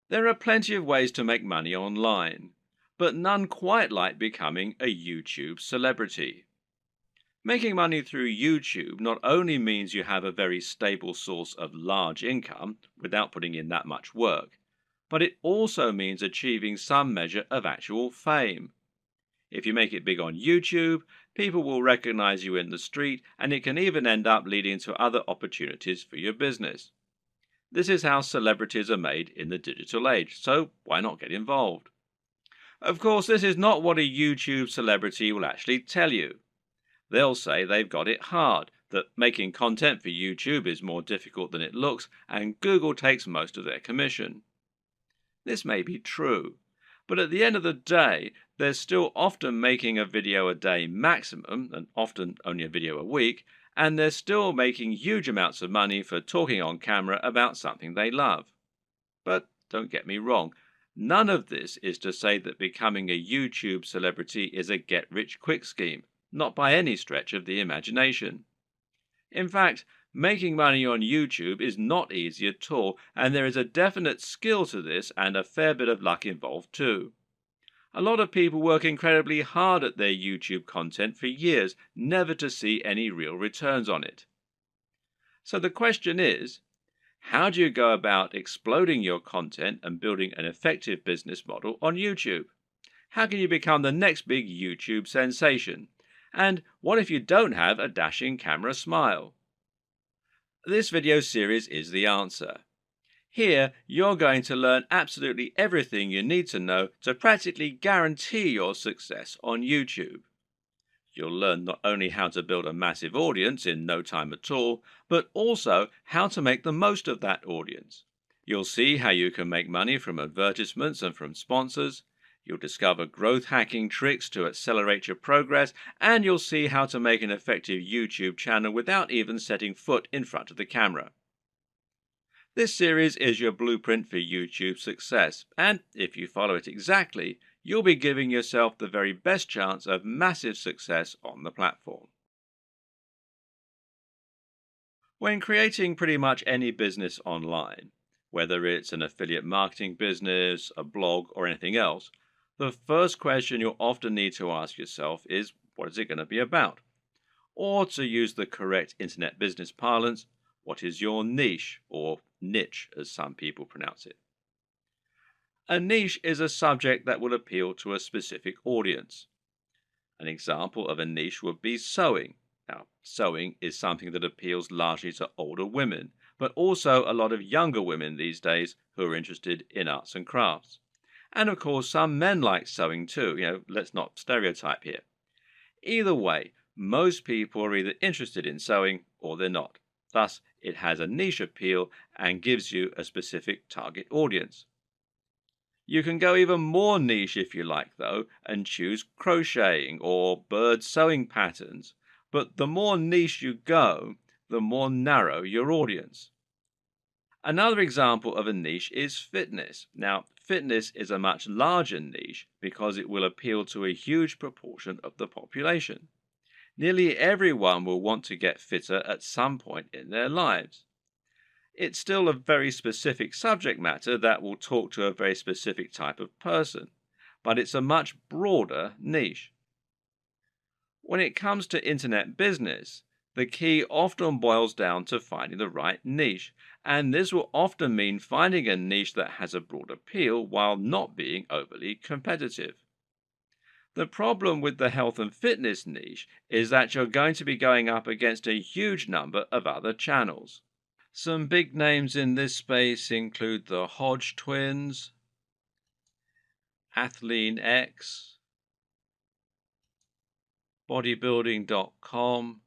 There are plenty of ways to make money online, but none quite like becoming a YouTube celebrity. Making money through YouTube not only means you have a very stable source of large income without putting in that much work, but it also means achieving some measure of actual fame. If you make it big on YouTube, people will recognize you in the street, and it can even end up leading to other opportunities for your business. This is how celebrities are made in the digital age, so why not get involved? Of course, this is not what a YouTube celebrity will actually tell you. They'll say they've got it hard, that making content for YouTube is more difficult than it looks, and Google takes most of their commission. This may be true, but at the end of the day, they're still often making a video a day maximum, and often only a video a week, and they're still making huge amounts of money for talking on camera about something they love. But don't get me wrong, none of this is to say that becoming a YouTube celebrity is a get-rich-quick scheme, not by any stretch of the imagination. In fact, making money on YouTube is not easy at all, and there is a definite skill to this and a fair bit of luck involved too. A lot of people work incredibly hard at their YouTube content for years, never to see any real returns on it. So the question is, how do you go about exploding your content and building an effective business model on YouTube? How can you become the next big YouTube sensation? And what if you don't have a dashing camera smile? This video series is the answer. Here, you're going to learn absolutely everything you need to know to practically guarantee your success on YouTube. You'll learn not only how to build a massive audience in no time at all, but also how to make the most of that audience. You'll see how you can make money from advertisements and from sponsors. You'll discover growth hacking tricks to accelerate your progress, and you'll see how to make an effective YouTube channel without even setting foot in front of the camera. This series is your blueprint for YouTube success, and if you follow it exactly, you'll be giving yourself the very best chance of massive success on the platform. When creating pretty much any business online, whether it's an affiliate marketing business, a blog, or anything else, the first question you'll often need to ask yourself is, what is it going to be about? Or to use the correct internet business parlance, what is your niche, or niche as some people pronounce it? A niche is a subject that will appeal to a specific audience. An example of a niche would be sewing. Now, sewing is something that appeals largely to older women, but also a lot of younger women these days who are interested in arts and crafts. And of course, some men like sewing too. Let's not stereotype here. Either way, most people are either interested in sewing or they're not. Thus, it has a niche appeal and gives you a specific target audience. You can go even more niche if you like, though, and choose crocheting or bird sewing patterns. But the more niche you go, the more narrow your audience. Another example of a niche is fitness. Now, fitness is a much larger niche because it will appeal to a huge proportion of the population. Nearly everyone will want to get fitter at some point in their lives. It's still a very specific subject matter that will talk to a very specific type of person, but it's a much broader niche. When it comes to internet business, the key often boils down to finding the right niche, and this will often mean finding a niche that has a broad appeal while not being overly competitive. The problem with the health and fitness niche is that you're going to be going up against a huge number of other channels. Some big names in this space include the Hodge twins, Athlean X, bodybuilding.com,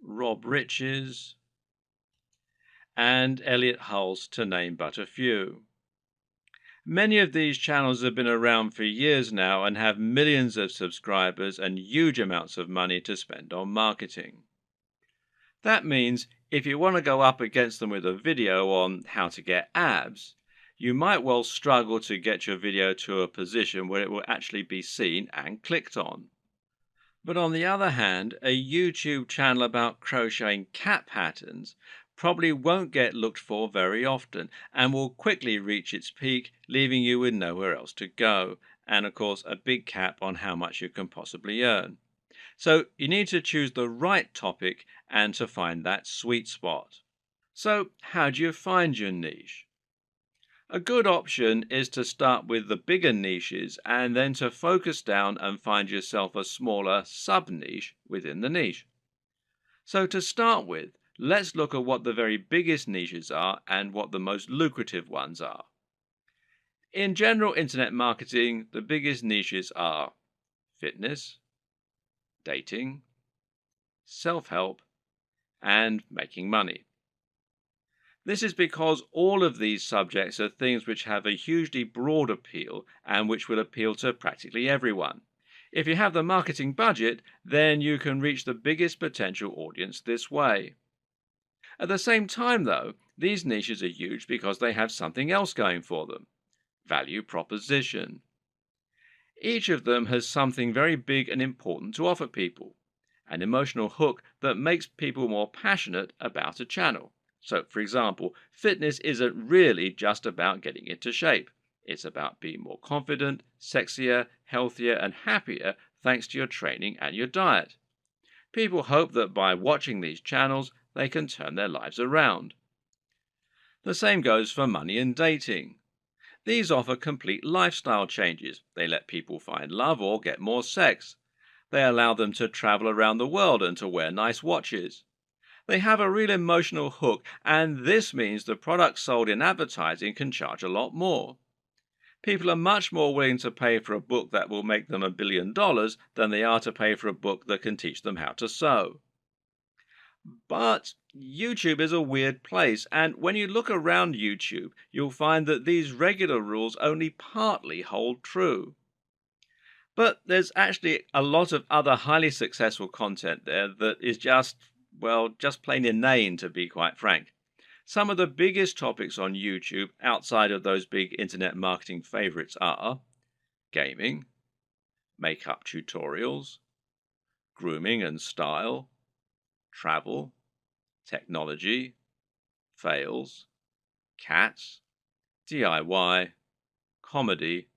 Rob Riches, and Elliot Hulse, to name but a few. Many of these channels have been around for years now and have millions of subscribers and huge amounts of money to spend on marketing. That means if you want to go up against them with a video on how to get abs, you might well struggle to get your video to a position where it will actually be seen and clicked on. But on the other hand, a YouTube channel about crocheting cat patterns probably won't get looked for very often and will quickly reach its peak, leaving you with nowhere else to go, and of course, a big cap on how much you can possibly earn. So, you need to choose the right topic and to find that sweet spot. So, how do you find your niche? A good option is to start with the bigger niches and then to focus down and find yourself a smaller sub niche within the niche. So, to start with, let's look at what the very biggest niches are and what the most lucrative ones are. In general internet marketing, the biggest niches are fitness, dating, self help, and making money. This is because all of these subjects are things which have a hugely broad appeal and which will appeal to practically everyone. If you have the marketing budget, then you can reach the biggest potential audience this way. At the same time, though, these niches are huge because they have something else going for them: value proposition. Each of them has something very big and important to offer people, an emotional hook that makes people more passionate about a channel. So, for example, fitness isn't really just about getting into shape. It's about being more confident, sexier, healthier, and happier thanks to your training and your diet. People hope that by watching these channels, they can turn their lives around. The same goes for money and dating. These offer complete lifestyle changes. They let people find love or get more sex. They allow them to travel around the world and to wear nice watches. They have a real emotional hook, and this means the products sold in advertising can charge a lot more. People are much more willing to pay for a book that will make them $1 billion than they are to pay for a book that can teach them how to sew. But YouTube is a weird place, and when you look around YouTube, you'll find that these regular rules only partly hold true. But there's actually a lot of other highly successful content there that is just, well, just plain inane, to be quite frank. Some of the biggest topics on YouTube outside of those big internet marketing favorites are gaming, makeup tutorials, grooming and style, travel, technology, fails, cats, DIY, comedy,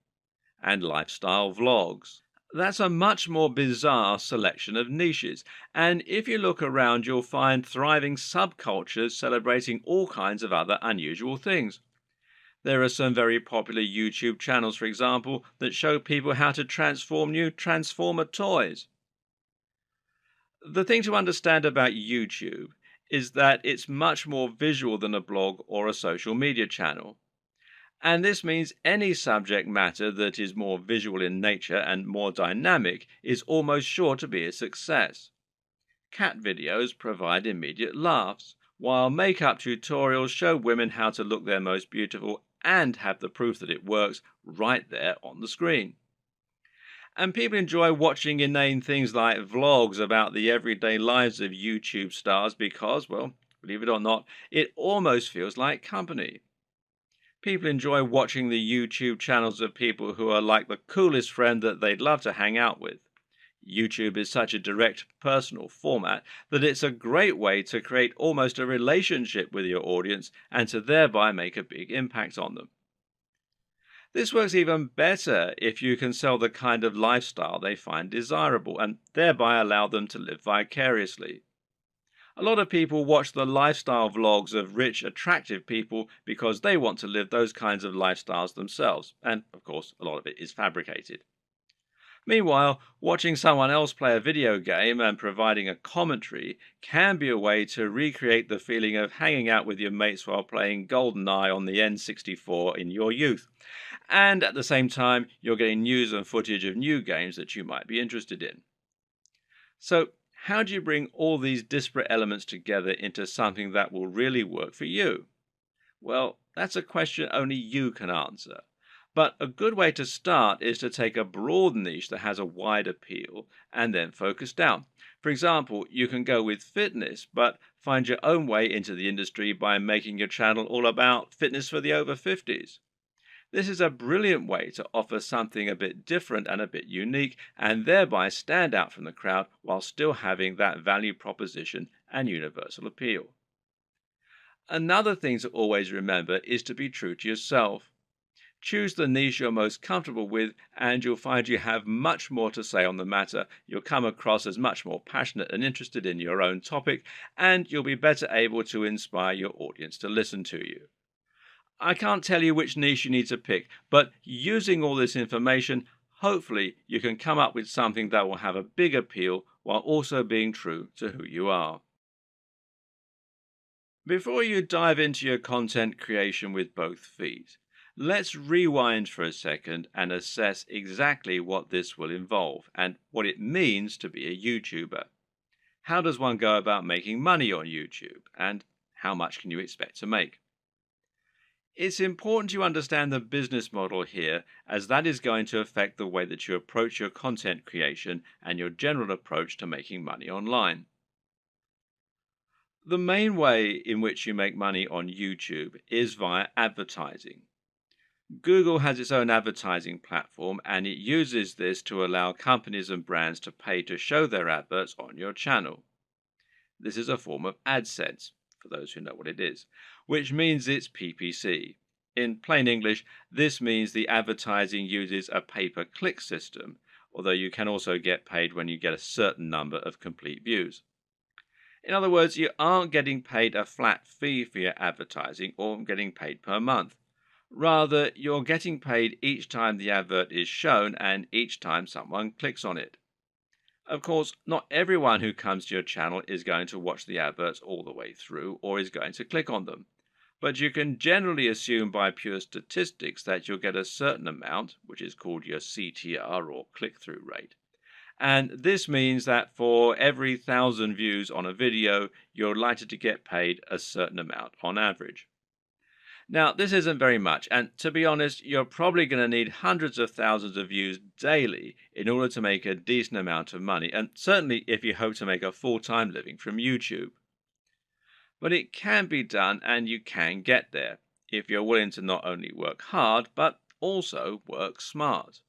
and lifestyle vlogs. That's a much more bizarre selection of niches, and if you look around, you'll find thriving subcultures celebrating all kinds of other unusual things. There are some very popular YouTube channels, for example, that show people how to transform new Transformer toys. The thing to understand about YouTube is that it's much more visual than a blog or a social media channel. And this means any subject matter that is more visual in nature and more dynamic is almost sure to be a success. Cat videos provide immediate laughs, while makeup tutorials show women how to look their most beautiful and have the proof that it works right there on the screen. And people enjoy watching inane things like vlogs about the everyday lives of YouTube stars because, well, believe it or not, it almost feels like company. People enjoy watching the YouTube channels of people who are like the coolest friend that they'd love to hang out with. YouTube is such a direct, personal format that it's a great way to create almost a relationship with your audience and to thereby make a big impact on them. This works even better if you can sell the kind of lifestyle they find desirable and thereby allow them to live vicariously. A lot of people watch the lifestyle vlogs of rich, attractive people because they want to live those kinds of lifestyles themselves, and of course, a lot of it is fabricated. Meanwhile, watching someone else play a video game and providing a commentary can be a way to recreate the feeling of hanging out with your mates while playing GoldenEye on the N64 in your youth. And at the same time, you're getting news and footage of new games that you might be interested in. So, how do you bring all these disparate elements together into something that will really work for you? Well, that's a question only you can answer. But a good way to start is to take a broad niche that has a wide appeal and then focus down. For example, you can go with fitness, but find your own way into the industry by making your channel all about fitness for the over 50s. This is a brilliant way to offer something a bit different and a bit unique, and thereby stand out from the crowd while still having that value proposition and universal appeal. Another thing to always remember is to be true to yourself. Choose the niche you're most comfortable with, and you'll find you have much more to say on the matter. You'll come across as much more passionate and interested in your own topic, and you'll be better able to inspire your audience to listen to you. I can't tell you which niche you need to pick, but using all this information, hopefully you can come up with something that will have a big appeal while also being true to who you are. Before you dive into your content creation with both feet, let's rewind for a second and assess exactly what this will involve and what it means to be a YouTuber. How does one go about making money on YouTube, and how much can you expect to make? It's important you understand the business model here, as that is going to affect the way that you approach your content creation and your general approach to making money online. The main way in which you make money on YouTube is via advertising. Google has its own advertising platform, and it uses this to allow companies and brands to pay to show their adverts on your channel. This is a form of AdSense, for those who know what it is, which means it's PPC. In plain English, this means the advertising uses a pay-per-click system, although you can also get paid when you get a certain number of complete views. In other words, you aren't getting paid a flat fee for your advertising or getting paid per month. Rather, you're getting paid each time the advert is shown and each time someone clicks on it. Of course, not everyone who comes to your channel is going to watch the adverts all the way through or is going to click on them. But you can generally assume by pure statistics that you'll get a certain amount, which is called your CTR or click-through rate. And this means that for every 1,000 views on a video, you're likely to get paid a certain amount on average. Now, this isn't very much, and to be honest, you're probably going to need hundreds of thousands of views daily in order to make a decent amount of money, and certainly if you hope to make a full-time living from YouTube. But it can be done, and you can get there, if you're willing to not only work hard, but also work smart.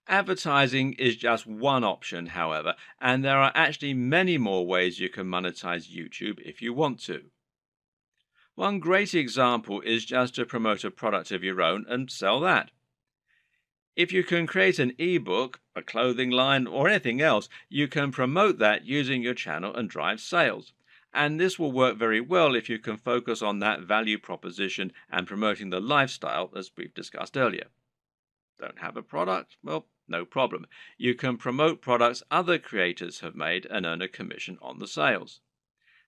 Advertising is just one option, however, and there are actually many more ways you can monetize YouTube if you want to. One great example is just to promote a product of your own and sell that. If you can create an ebook, a clothing line, or anything else, you can promote that using your channel and drive sales. And this will work very well if you can focus on that value proposition and promoting the lifestyle as we've discussed earlier. Don't have a product? Well, no problem. You can promote products other creators have made and earn a commission on the sales.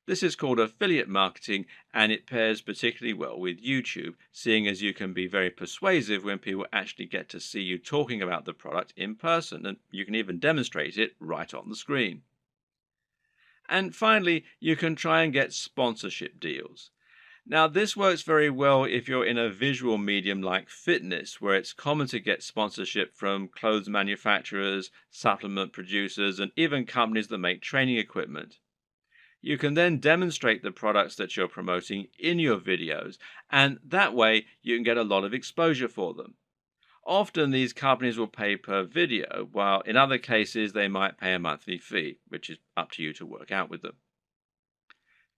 This is called affiliate marketing, and it pairs particularly well with YouTube, seeing as you can be very persuasive when people actually get to see you talking about the product in person, and you can even demonstrate it right on the screen. And finally, you can try and get sponsorship deals. Now, this works very well if you're in a visual medium like fitness, where it's common to get sponsorship from clothes manufacturers, supplement producers, and even companies that make training equipment. You can then demonstrate the products that you're promoting in your videos, and that way you can get a lot of exposure for them. Often these companies will pay per video, while in other cases they might pay a monthly fee, which is up to you to work out with them.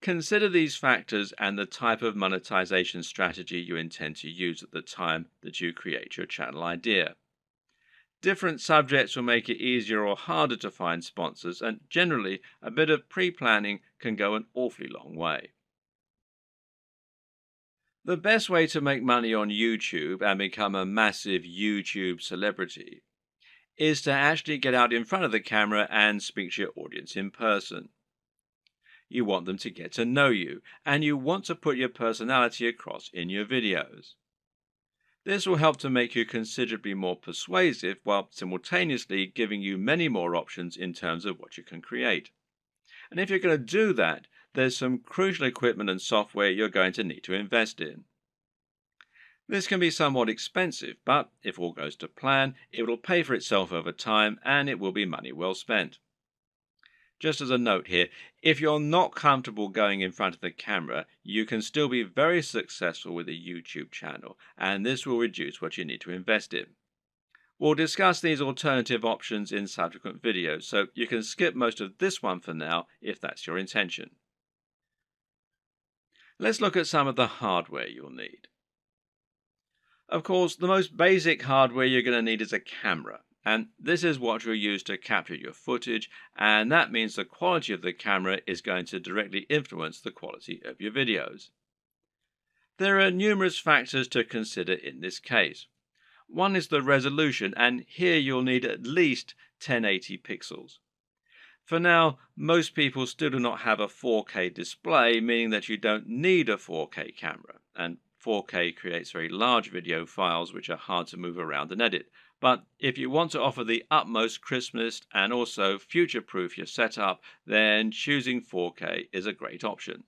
Consider these factors and the type of monetization strategy you intend to use at the time that you create your channel idea. Different subjects will make it easier or harder to find sponsors, and generally a bit of pre-planning can go an awfully long way. The best way to make money on YouTube and become a massive YouTube celebrity is to actually get out in front of the camera and speak to your audience in person. You want them to get to know you, and you want to put your personality across in your videos. This will help to make you considerably more persuasive while simultaneously giving you many more options in terms of what you can create. And if you're going to do that, there's some crucial equipment and software you're going to need to invest in. This can be somewhat expensive, but if all goes to plan, it will pay for itself over time and it will be money well spent. Just as a note here, if you're not comfortable going in front of the camera, you can still be very successful with a YouTube channel, and this will reduce what you need to invest in. We'll discuss these alternative options in subsequent videos, so you can skip most of this one for now if that's your intention. Let's look at some of the hardware you'll need. Of course, the most basic hardware you're going to need is a camera. And this is what you'll use to capture your footage, and that means the quality of the camera is going to directly influence the quality of your videos. There are numerous factors to consider in this case. One is the resolution, and here you'll need at least 1080 pixels. For now, most people still do not have a 4K display, meaning that you don't need a 4K camera, and 4K creates very large video files which are hard to move around and edit. But if you want to offer the utmost crispness and also future-proof your setup, then choosing 4K is a great option.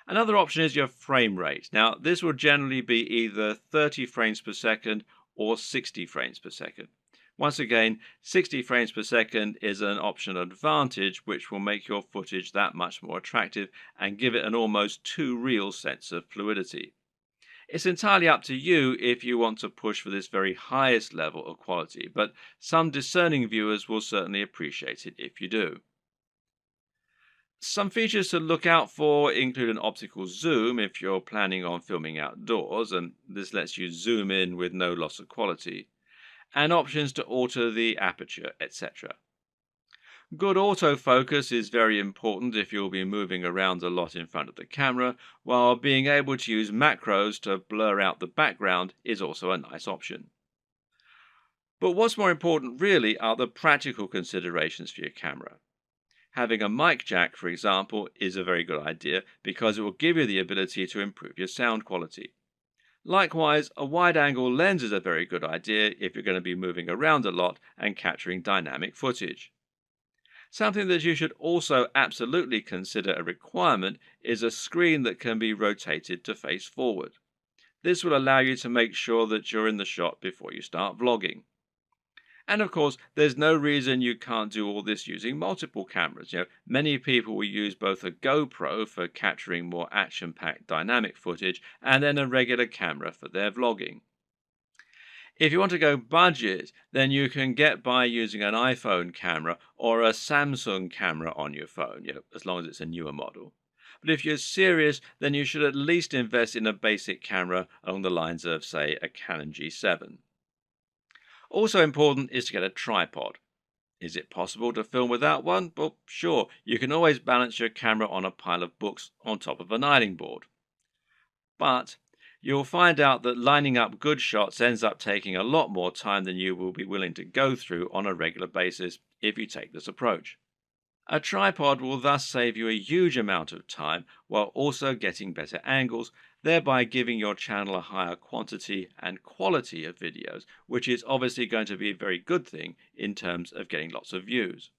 Another option is your frame rate. Now, this will generally be either 30 frames per second or 60 frames per second. Once again, 60 frames per second is an optional advantage which will make your footage that much more attractive and give it an almost too real sense of fluidity. It's entirely up to you if you want to push for this very highest level of quality, but some discerning viewers will certainly appreciate it if you do. Some features to look out for include an optical zoom if you're planning on filming outdoors, and this lets you zoom in with no loss of quality, and options to alter the aperture, etc. Good autofocus is very important if you'll be moving around a lot in front of the camera, while being able to use macros to blur out the background is also a nice option. But what's more important really are the practical considerations for your camera. Having a mic jack, for example, is a very good idea because it will give you the ability to improve your sound quality. Likewise, a wide-angle lens is a very good idea if you're going to be moving around a lot and capturing dynamic footage. Something that you should also absolutely consider a requirement is a screen that can be rotated to face forward. This will allow you to make sure that you're in the shot before you start vlogging. And of course, there's no reason you can't do all this using multiple cameras. Many people will use both a GoPro for capturing more action-packed dynamic footage and then a regular camera for their vlogging. If you want to go budget, then you can get by using an iPhone camera or a Samsung camera on your phone, as long as it's a newer model. But if you're serious, then you should at least invest in a basic camera along the lines of, say, a Canon G7. Also important is to get a tripod. Is it possible to film without one? Well, sure, you can always balance your camera on a pile of books on top of an ironing board. But you'll find out that lining up good shots ends up taking a lot more time than you will be willing to go through on a regular basis if you take this approach. A tripod will thus save you a huge amount of time while also getting better angles, thereby giving your channel a higher quantity and quality of videos, which is obviously going to be a very good thing in terms of getting lots of views.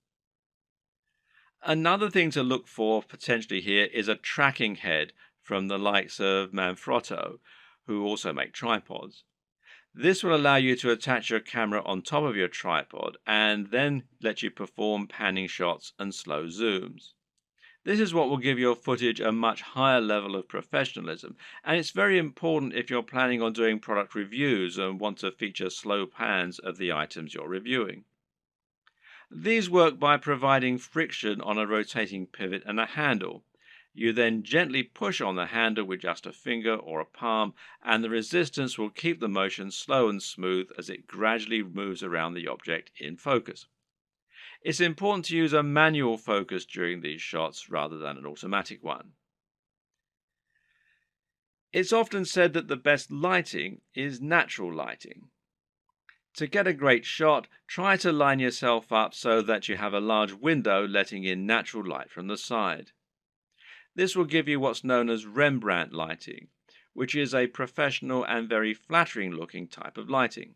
Another thing to look for potentially here is a tracking head from the likes of Manfrotto, who also make tripods. This will allow you to attach your camera on top of your tripod and then let you perform panning shots and slow zooms. This is what will give your footage a much higher level of professionalism, and it's very important if you're planning on doing product reviews and want to feature slow pans of the items you're reviewing. These work by providing friction on a rotating pivot and a handle. You then gently push on the handle with just a finger or a palm, and the resistance will keep the motion slow and smooth as it gradually moves around the object in focus. It's important to use a manual focus during these shots rather than an automatic one. It's often said that the best lighting is natural lighting. To get a great shot, try to line yourself up so that you have a large window letting in natural light from the side. This will give you what's known as Rembrandt lighting, which is a professional and very flattering looking type of lighting.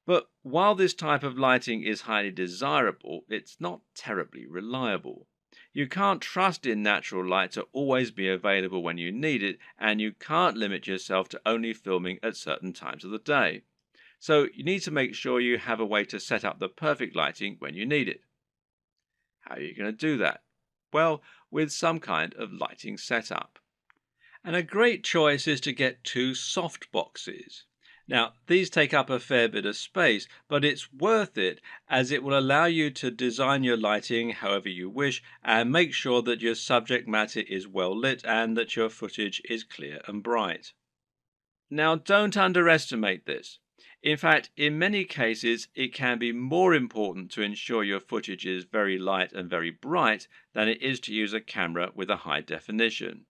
But while this type of lighting is highly desirable, it's not terribly reliable. You can't trust in natural light to always be available when you need it, and you can't limit yourself to only filming at certain times of the day. So you need to make sure you have a way to set up the perfect lighting when you need it. How are you going to do that? Well, with some kind of lighting setup. And a great choice is to get two soft boxes. Now, these take up a fair bit of space, but it's worth it as it will allow you to design your lighting however you wish and make sure that your subject matter is well lit and that your footage is clear and bright. Now, don't underestimate this. In fact, in many cases, it can be more important to ensure your footage is very light and very bright than it is to use a camera with a high definition.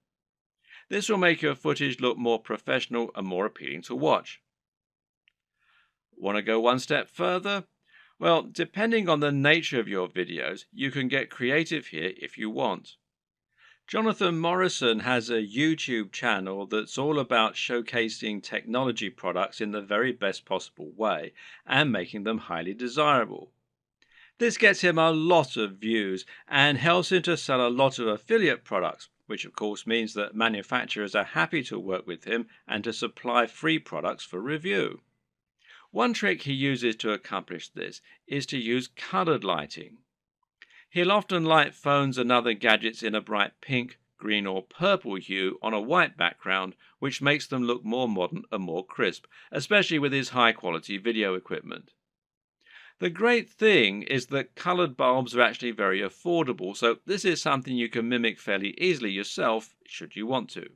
This will make your footage look more professional and more appealing to watch. Want to go one step further? Well, depending on the nature of your videos, you can get creative here if you want. Jonathan Morrison has a YouTube channel that's all about showcasing technology products in the very best possible way and making them highly desirable. This gets him a lot of views and helps him to sell a lot of affiliate products, which of course means that manufacturers are happy to work with him and to supply free products for review. One trick he uses to accomplish this is to use colored lighting. He'll often light phones and other gadgets in a bright pink, green or purple hue on a white background, which makes them look more modern and more crisp, especially with his high-quality video equipment. The great thing is that colored bulbs are actually very affordable, so this is something you can mimic fairly easily yourself, should you want to.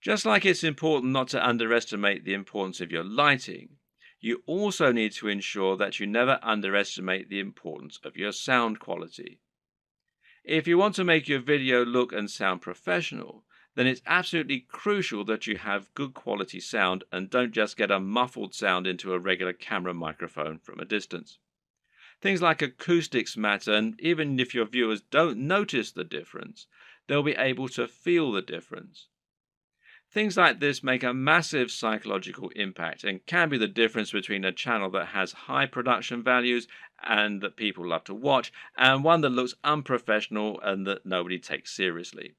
Just like it's important not to underestimate the importance of your lighting, you also need to ensure that you never underestimate the importance of your sound quality. If you want to make your video look and sound professional, then it's absolutely crucial that you have good quality sound and don't just get a muffled sound into a regular camera microphone from a distance. Things like acoustics matter, and even if your viewers don't notice the difference, they'll be able to feel the difference. Things like this make a massive psychological impact and can be the difference between a channel that has high production values and that people love to watch, and one that looks unprofessional and that nobody takes seriously.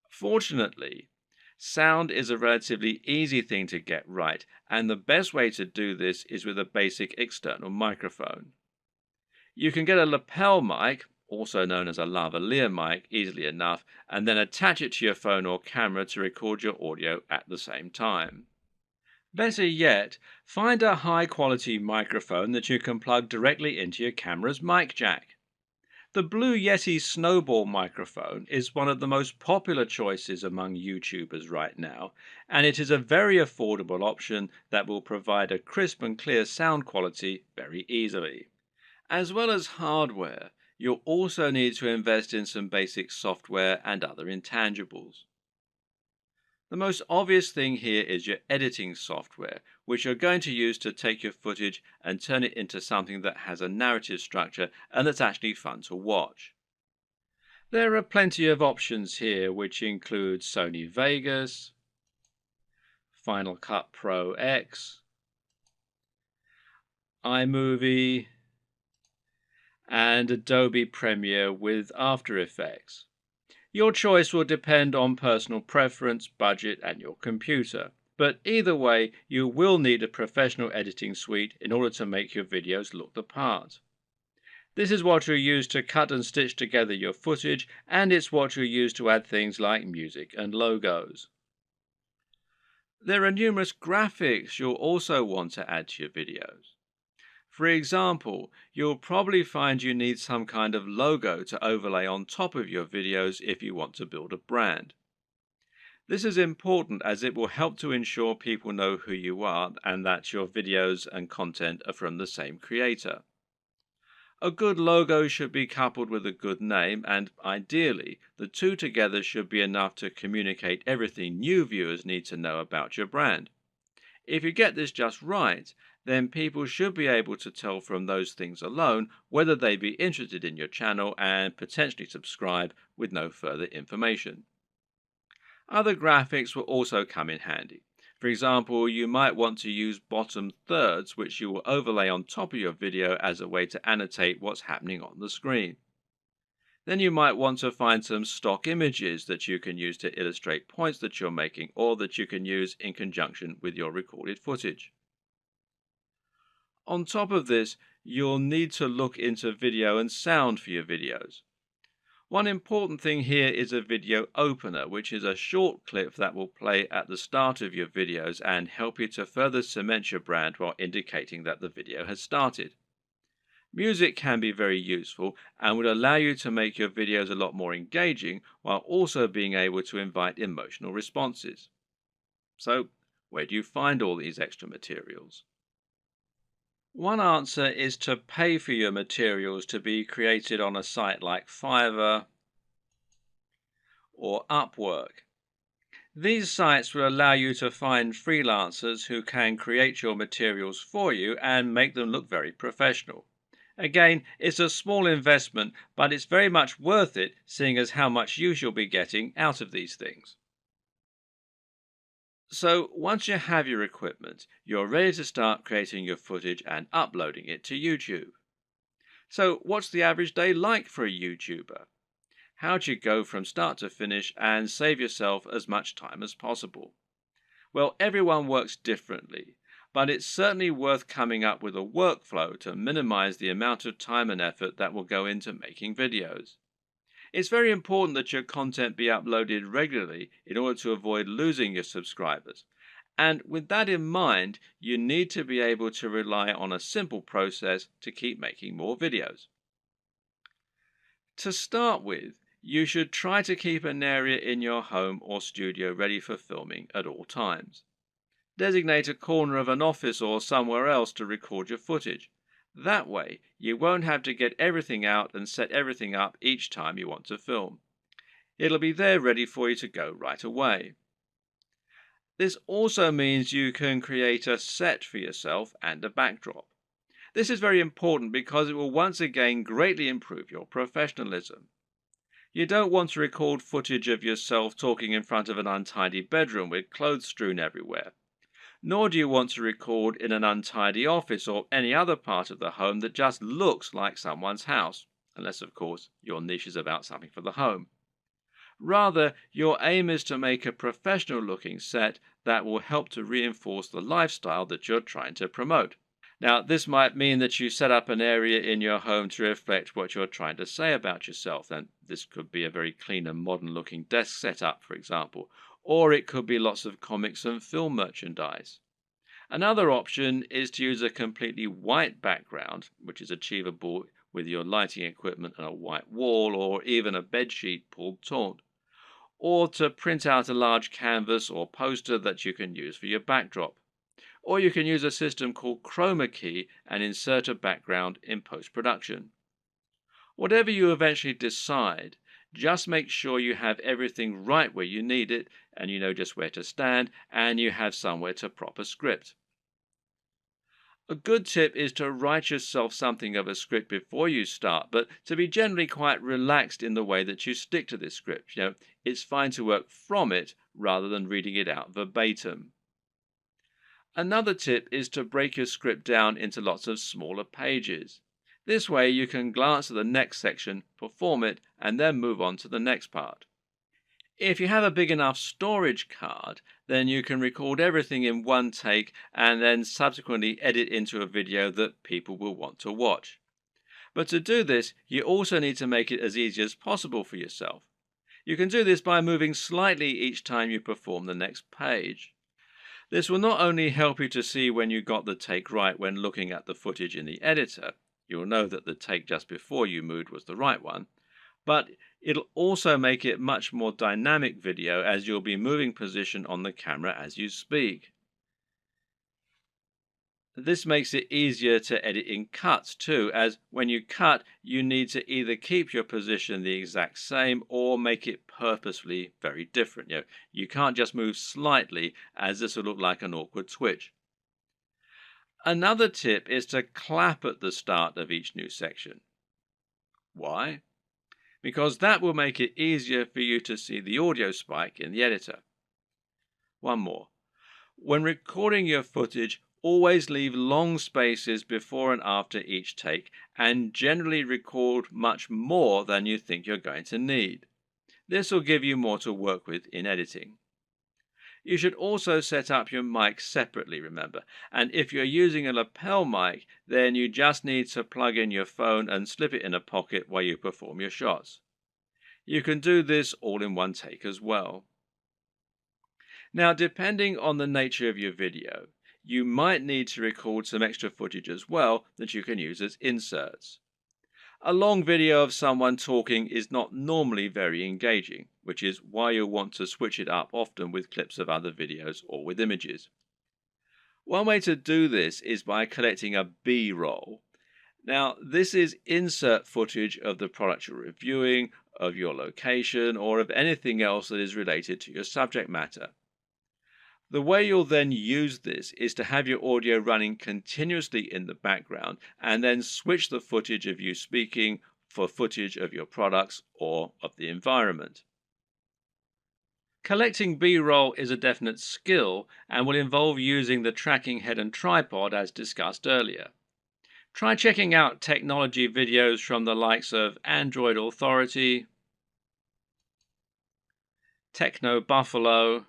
Fortunately, sound is a relatively easy thing to get right, and the best way to do this is with a basic external microphone. You can get a lapel mic, also known as a lavalier mic, easily enough, and then attach it to your phone or camera to record your audio at the same time. Better yet, find a high-quality microphone that you can plug directly into your camera's mic jack. The Blue Yeti Snowball microphone is one of the most popular choices among YouTubers right now, and it is a very affordable option that will provide a crisp and clear sound quality very easily. As well as hardware, you'll also need to invest in some basic software and other intangibles. The most obvious thing here is your editing software, which you're going to use to take your footage and turn it into something that has a narrative structure and that's actually fun to watch. There are plenty of options here, which include Sony Vegas, Final Cut Pro X, iMovie, and Adobe Premiere with After Effects. Your choice will depend on personal preference, budget, and your computer. But either way, you will need a professional editing suite in order to make your videos look the part. This is what you'll use to cut and stitch together your footage, and it's what you'll use to add things like music and logos. There are numerous graphics you'll also want to add to your videos. For example, you'll probably find you need some kind of logo to overlay on top of your videos if you want to build a brand. This is important as it will help to ensure people know who you are and that your videos and content are from the same creator. A good logo should be coupled with a good name, and ideally, the two together should be enough to communicate everything new viewers need to know about your brand. If you get this just right, then people should be able to tell from those things alone whether they be interested in your channel and potentially subscribe with no further information. Other graphics will also come in handy. For example, you might want to use bottom thirds, which you will overlay on top of your video as a way to annotate what's happening on the screen. Then you might want to find some stock images that you can use to illustrate points that you're making or that you can use in conjunction with your recorded footage. On top of this, you'll need to look into video and sound for your videos. One important thing here is a video opener, which is a short clip that will play at the start of your videos and help you to further cement your brand while indicating that the video has started. Music can be very useful and would allow you to make your videos a lot more engaging while also being able to invite emotional responses. So, where do you find all these extra materials? One answer is to pay for your materials to be created on a site like Fiverr or Upwork. These sites will allow you to find freelancers who can create your materials for you and make them look very professional. Again, it's a small investment, but it's very much worth it, seeing as how much use you'll be getting out of these things. So, once you have your equipment, you're ready to start creating your footage and uploading it to YouTube. So, what's the average day like for a YouTuber? How do you go from start to finish and save yourself as much time as possible? Well, everyone works differently, but it's certainly worth coming up with a workflow to minimize the amount of time and effort that will go into making videos. It's very important that your content be uploaded regularly in order to avoid losing your subscribers. And with that in mind, you need to be able to rely on a simple process to keep making more videos. To start with, you should try to keep an area in your home or studio ready for filming at all times. Designate a corner of an office or somewhere else to record your footage. That way, you won't have to get everything out and set everything up each time you want to film. It'll be there ready for you to go right away. This also means you can create a set for yourself and a backdrop. This is very important because it will once again greatly improve your professionalism. You don't want to record footage of yourself talking in front of an untidy bedroom with clothes strewn everywhere. Nor do you want to record in an untidy office or any other part of the home that just looks like someone's house, unless, of course, your niche is about something for the home. Rather, your aim is to make a professional-looking set that will help to reinforce the lifestyle that you're trying to promote. Now, this might mean that you set up an area in your home to reflect what you're trying to say about yourself, and this could be a very clean and modern-looking desk setup, for example, or it could be lots of comics and film merchandise. Another option is to use a completely white background, which is achievable with your lighting equipment and a white wall or even a bedsheet pulled taut, or to print out a large canvas or poster that you can use for your backdrop. Or you can use a system called chroma key and insert a background in post-production. Whatever you eventually decide, just make sure you have everything right where you need it, and you know just where to stand, and you have somewhere to prop a script. A good tip is to write yourself something of a script before you start, but to be generally quite relaxed in the way that you stick to this script. It's fine to work from it rather than reading it out verbatim. Another tip is to break your script down into lots of smaller pages. This way you can glance at the next section, perform it, and then move on to the next part. If you have a big enough storage card, then you can record everything in one take and then subsequently edit into a video that people will want to watch. But to do this, you also need to make it as easy as possible for yourself. You can do this by moving slightly each time you perform the next page. This will not only help you to see when you got the take right when looking at the footage in the editor, you'll know that the take just before you moved was the right one, but it'll also make it much more dynamic video as you'll be moving position on the camera as you speak. This makes it easier to edit in cuts too, as when you cut, you need to either keep your position the exact same or make it purposefully very different. You can't just move slightly, as this will look like an awkward twitch. Another tip is to clap at the start of each new section. Why? Because that will make it easier for you to see the audio spike in the editor. One more. When recording your footage, always leave long spaces before and after each take, and generally record much more than you think you're going to need. This will give you more to work with in editing. You should also set up your mic separately, remember, and if you're using a lapel mic, then you just need to plug in your phone and slip it in a pocket while you perform your shots. You can do this all in one take as well. Now, depending on the nature of your video, you might need to record some extra footage as well that you can use as inserts. A long video of someone talking is not normally very engaging, which is why you'll want to switch it up often with clips of other videos or with images. One way to do this is by collecting a B-roll. Now, this is insert footage of the product you're reviewing, of your location, or of anything else that is related to your subject matter. The way you'll then use this is to have your audio running continuously in the background and then switch the footage of you speaking for footage of your products or of the environment. Collecting B-roll is a definite skill and will involve using the tracking head and tripod as discussed earlier. Try checking out technology videos from the likes of Android Authority, Techno Buffalo,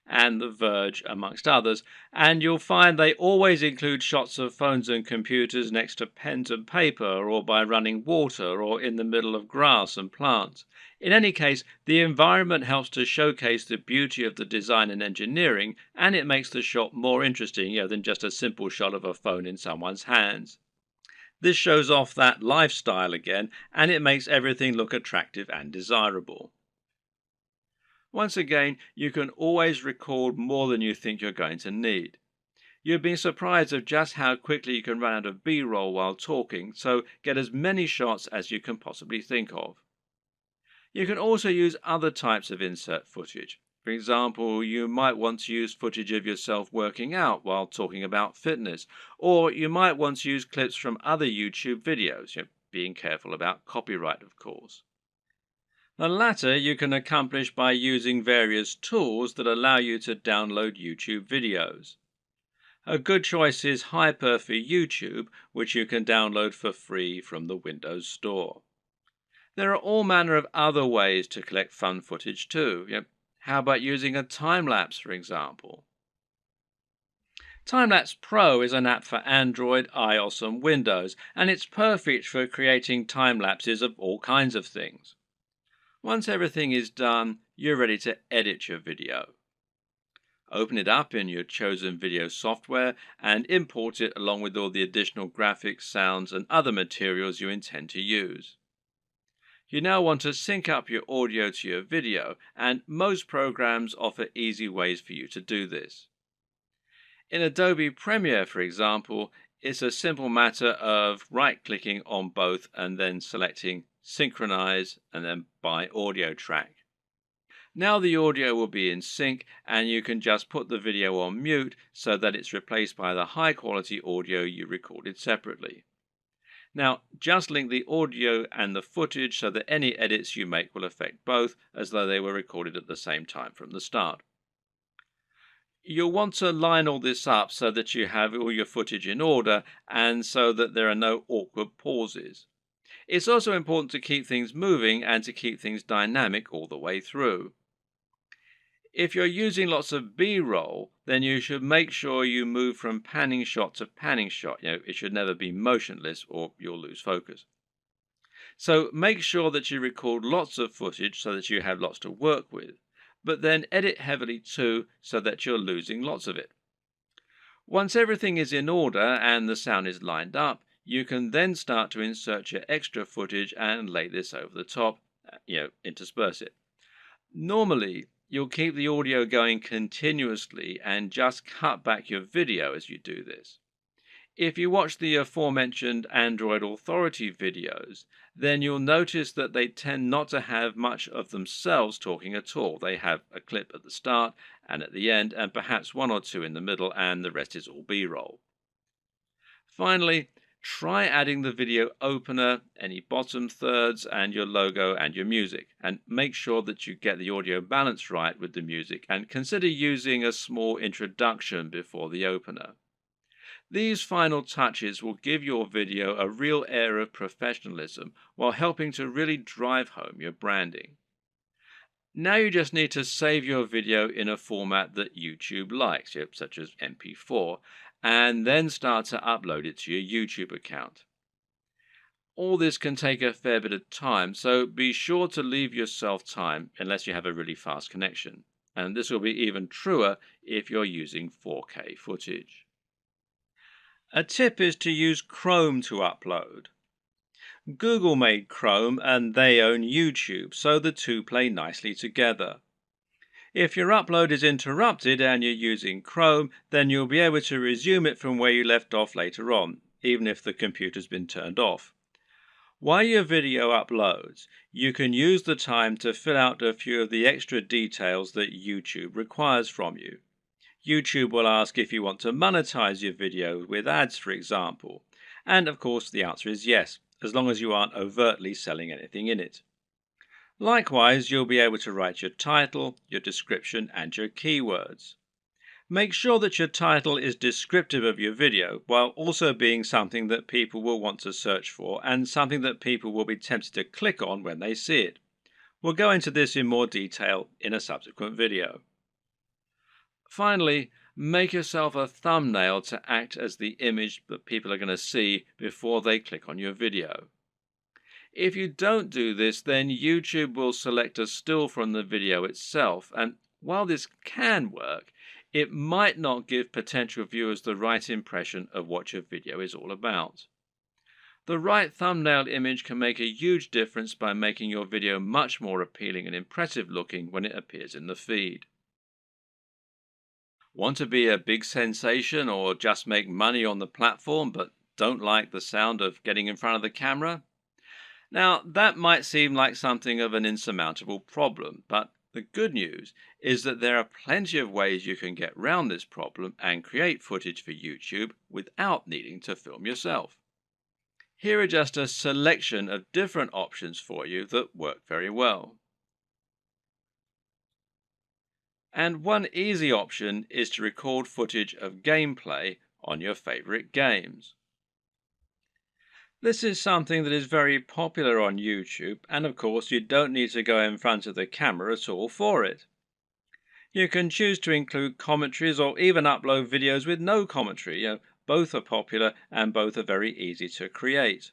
and The Verge, amongst others, and you'll find they always include shots of phones and computers next to pens and paper, or by running water, or in the middle of grass and plants. In any case, the environment helps to showcase the beauty of the design and engineering, and it makes the shot more interesting, than just a simple shot of a phone in someone's hands. This shows off that lifestyle again, and it makes everything look attractive and desirable. Once again, you can always record more than you think you're going to need. You'll be surprised of just how quickly you can run out of B-roll while talking, so get as many shots as you can possibly think of. You can also use other types of insert footage. For example, you might want to use footage of yourself working out while talking about fitness, or you might want to use clips from other YouTube videos, being careful about copyright, of course. The latter you can accomplish by using various tools that allow you to download YouTube videos. A good choice is Hyper for YouTube, which you can download for free from the Windows Store. There are all manner of other ways to collect fun footage too. How about using a time-lapse, for example? Time-lapse Pro is an app for Android, iOS and Windows, and it's perfect for creating time-lapses of all kinds of things. Once everything is done, you're ready to edit your video. Open it up in your chosen video software and import it along with all the additional graphics, sounds, and other materials you intend to use. You now want to sync up your audio to your video, and most programs offer easy ways for you to do this. In Adobe Premiere, for example, it's a simple matter of right-clicking on both and then selecting Synchronize and then by audio track. Now the audio will be in sync and you can just put the video on mute so that it's replaced by the high quality audio you recorded separately. Now just link the audio and the footage so that any edits you make will affect both as though they were recorded at the same time from the start. You'll want to line all this up so that you have all your footage in order and so that there are no awkward pauses. It's also important to keep things moving and to keep things dynamic all the way through. If you're using lots of B-roll, then you should make sure you move from panning shot to panning shot. It should never be motionless or you'll lose focus. So make sure that you record lots of footage so that you have lots to work with, but then edit heavily too so that you're losing lots of it. Once everything is in order and the sound is lined up, you can then start to insert your extra footage and lay this over the top, intersperse it. Normally, you'll keep the audio going continuously and just cut back your video as you do this. If you watch the aforementioned Android Authority videos, then you'll notice that they tend not to have much of themselves talking at all. They have a clip at the start and at the end, and perhaps one or two in the middle, and the rest is all B-roll. Finally, try adding the video opener, any bottom thirds, and your logo and your music, and make sure that you get the audio balance right with the music, and consider using a small introduction before the opener. These final touches will give your video a real air of professionalism while helping to really drive home your branding. Now you just need to save your video in a format that YouTube likes, such as MP4, and then start to upload it to your YouTube account. All this can take a fair bit of time, so be sure to leave yourself time unless you have a really fast connection. And this will be even truer if you're using 4K footage. A tip is to use Chrome to upload. Google made Chrome and they own YouTube, so the two play nicely together. If your upload is interrupted and you're using Chrome, then you'll be able to resume it from where you left off later on, even if the computer's been turned off. While your video uploads, you can use the time to fill out a few of the extra details that YouTube requires from you. YouTube will ask if you want to monetize your video with ads, for example. And of course, the answer is yes, as long as you aren't overtly selling anything in it. Likewise, you'll be able to write your title, your description, and your keywords. Make sure that your title is descriptive of your video, while also being something that people will want to search for and something that people will be tempted to click on when they see it. We'll go into this in more detail in a subsequent video. Finally, make yourself a thumbnail to act as the image that people are going to see before they click on your video. If you don't do this, then YouTube will select a still from the video itself, and while this can work, it might not give potential viewers the right impression of what your video is all about. The right thumbnail image can make a huge difference by making your video much more appealing and impressive looking when it appears in the feed. Want to be a big sensation or just make money on the platform but don't like the sound of getting in front of the camera? Now, that might seem like something of an insurmountable problem, but the good news is that there are plenty of ways you can get around this problem and create footage for YouTube without needing to film yourself. Here are just a selection of different options for you that work very well. And one easy option is to record footage of gameplay on your favorite games. This is something that is very popular on YouTube, and of course you don't need to go in front of the camera at all for it. You can choose to include commentaries or even upload videos with no commentary. Both are popular and both are very easy to create.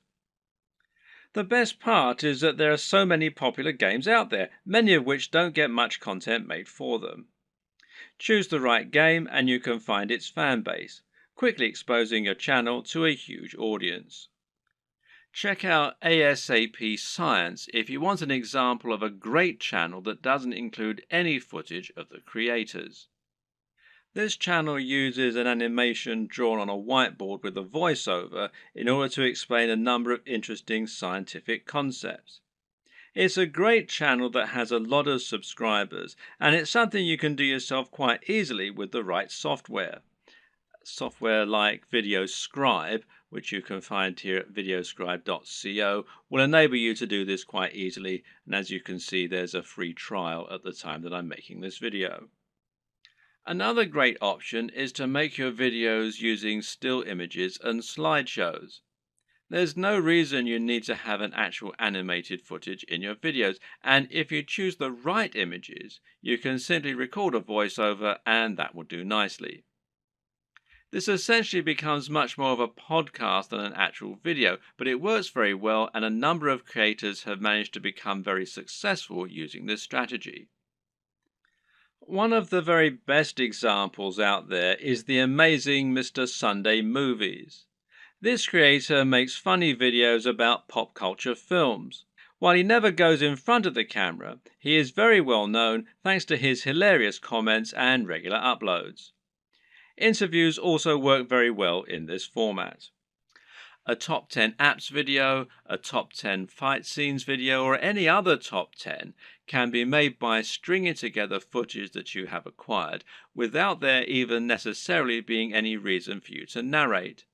The best part is that there are so many popular games out there, many of which don't get much content made for them. Choose the right game and you can find its fan base, quickly exposing your channel to a huge audience. Check out ASAP Science if you want an example of a great channel that doesn't include any footage of the creators. This channel uses an animation drawn on a whiteboard with a voiceover in order to explain a number of interesting scientific concepts. It's a great channel that has a lot of subscribers, and it's something you can do yourself quite easily with the right software. Software like VideoScribe, which you can find here at videoscribe.co, will enable you to do this quite easily, and as you can see, there's a free trial at the time that I'm making this video. Another great option is to make your videos using still images and slideshows. There's no reason you need to have an actual animated footage in your videos, and if you choose the right images, you can simply record a voiceover and that will do nicely. This essentially becomes much more of a podcast than an actual video, but it works very well and a number of creators have managed to become very successful using this strategy. One of the very best examples out there is the amazing Mr. Sunday Movies. This creator makes funny videos about pop culture films. While he never goes in front of the camera, he is very well known thanks to his hilarious comments and regular uploads. Interviews also work very well in this format. A top 10 apps video, a top 10 fight scenes video, or any other top 10 can be made by stringing together footage that you have acquired without there even necessarily being any reason for you to narrate.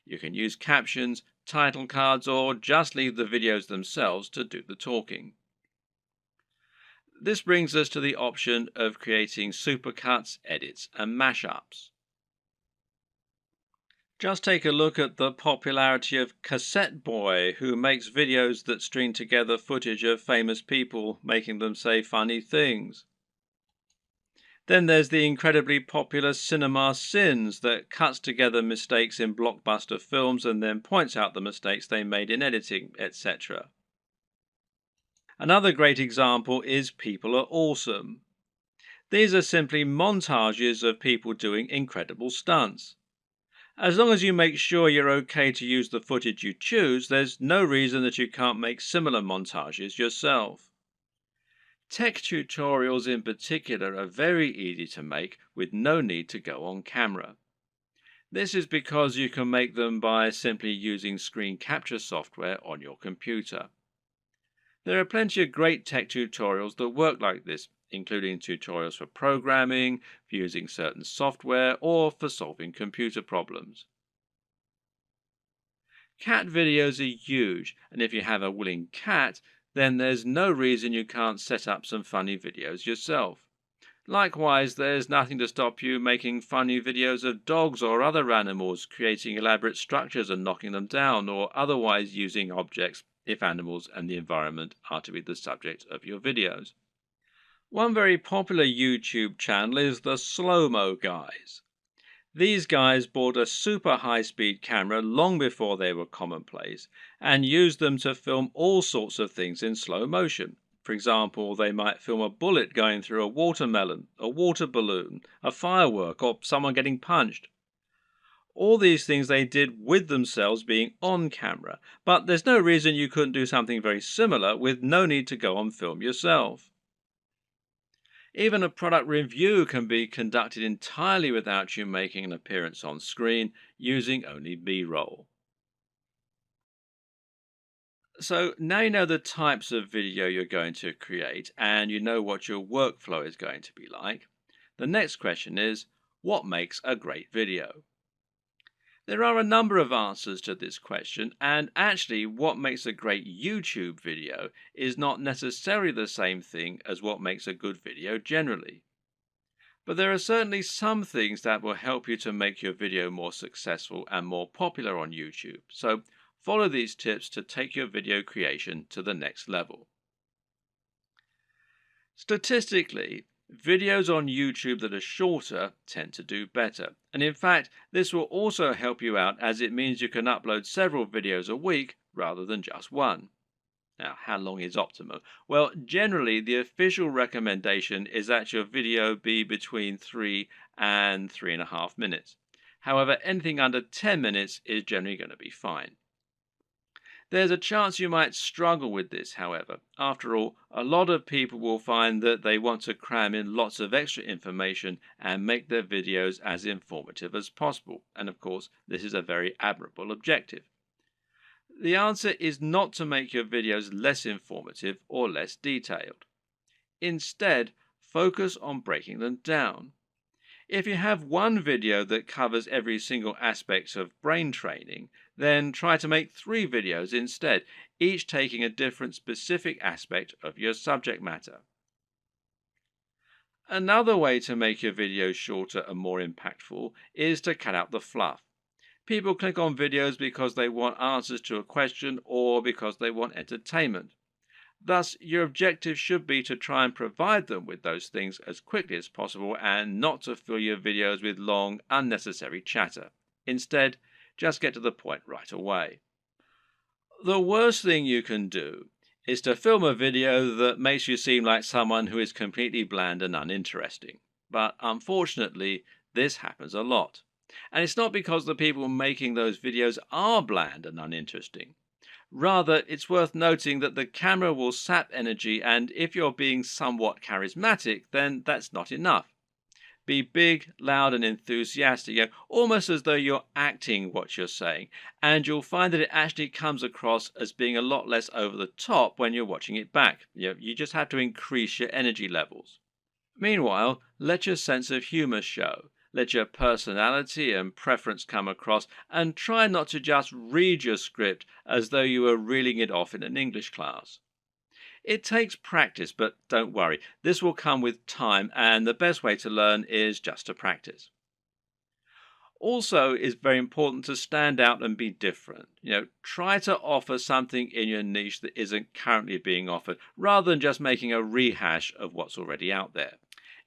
You can use captions, title cards, or just leave the videos themselves to do the talking. This brings us to the option of creating supercuts, edits, and mashups. Just take a look at the popularity of Cassette Boy, who makes videos that string together footage of famous people making them say funny things. Then there's the incredibly popular cinema sins that cuts together mistakes in blockbuster films and then points out the mistakes they made in editing, etc. Another great example is People Are Awesome. These are simply montages of people doing incredible stunts. As long as you make sure you're okay to use the footage you choose, there's no reason that you can't make similar montages yourself. Tech tutorials in particular are very easy to make with no need to go on camera. This is because you can make them by simply using screen capture software on your computer. There are plenty of great tech tutorials that work like this, including tutorials for programming, for using certain software, or for solving computer problems. Cat videos are huge, and if you have a willing cat, then there's no reason you can't set up some funny videos yourself. Likewise, there's nothing to stop you making funny videos of dogs or other animals, creating elaborate structures and knocking them down, or otherwise using objects if animals and the environment are to be the subject of your videos. One very popular YouTube channel is the Slow-Mo Guys. These guys bought a super high-speed camera long before they were commonplace and used them to film all sorts of things in slow motion. For example, they might film a bullet going through a watermelon, a water balloon, a firework, or someone getting punched. All these things they did with themselves being on camera, but there's no reason you couldn't do something very similar with no need to go on film yourself. Even a product review can be conducted entirely without you making an appearance on screen, using only B-roll. So now you know the types of video you're going to create and you know what your workflow is going to be like. The next question is, what makes a great video? There are a number of answers to this question, and actually what makes a great YouTube video is not necessarily the same thing as what makes a good video generally. But there are certainly some things that will help you to make your video more successful and more popular on YouTube. So follow these tips to take your video creation to the next level. Statistically, videos on YouTube that are shorter tend to do better. And in fact, this will also help you out as it means you can upload several videos a week rather than just one. Now, how long is optimal? Well, generally, the official recommendation is that your video be between 3 and 3.5 minutes. However, anything under 10 minutes is generally going to be fine. There's a chance you might struggle with this, however. After all, a lot of people will find that they want to cram in lots of extra information and make their videos as informative as possible. And of course, this is a very admirable objective. The answer is not to make your videos less informative or less detailed. Instead, focus on breaking them down. If you have one video that covers every single aspect of brain training, then try to make 3 videos instead, each taking a different specific aspect of your subject matter. Another way to make your videos shorter and more impactful is to cut out the fluff. People click on videos because they want answers to a question or because they want entertainment. Thus, your objective should be to try and provide them with those things as quickly as possible and not to fill your videos with long, unnecessary chatter. Instead, just get to the point right away. The worst thing you can do is to film a video that makes you seem like someone who is completely bland and uninteresting. But unfortunately, this happens a lot. And it's not because the people making those videos are bland and uninteresting. Rather, it's worth noting that the camera will sap energy, and if you're being somewhat charismatic, then that's not enough. Be big, loud, and enthusiastic, almost as though you're acting what you're saying, and you'll find that it actually comes across as being a lot less over the top when you're watching it back. You just have to increase your energy levels. Meanwhile, let your sense of humor show. Let your personality and preference come across, and try not to just read your script as though you were reeling it off in an English class. It takes practice, but don't worry, this will come with time, and the best way to learn is just to practice. Also, it's very important to stand out and be different. Try to offer something in your niche that isn't currently being offered, rather than just making a rehash of what's already out there.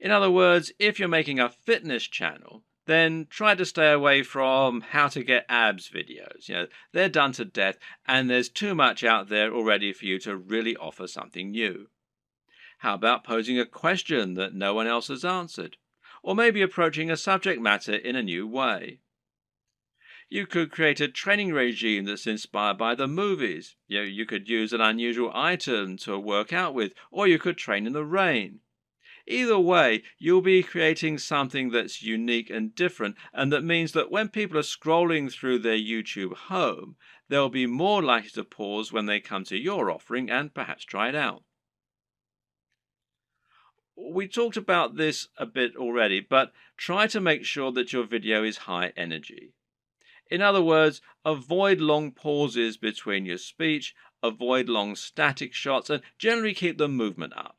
In other words, if you're making a fitness channel, then try to stay away from how to get abs videos. They're done to death, and there's too much out there already for you to really offer something new. How about posing a question that no one else has answered? Or maybe approaching a subject matter in a new way. You could create a training regime that's inspired by the movies. You could use an unusual item to work out with, or you could train in the rain. Either way, you'll be creating something that's unique and different, and that means that when people are scrolling through their YouTube home, they'll be more likely to pause when they come to your offering and perhaps try it out. We talked about this a bit already, but try to make sure that your video is high energy. In other words, avoid long pauses between your speech, avoid long static shots, and generally keep the movement up.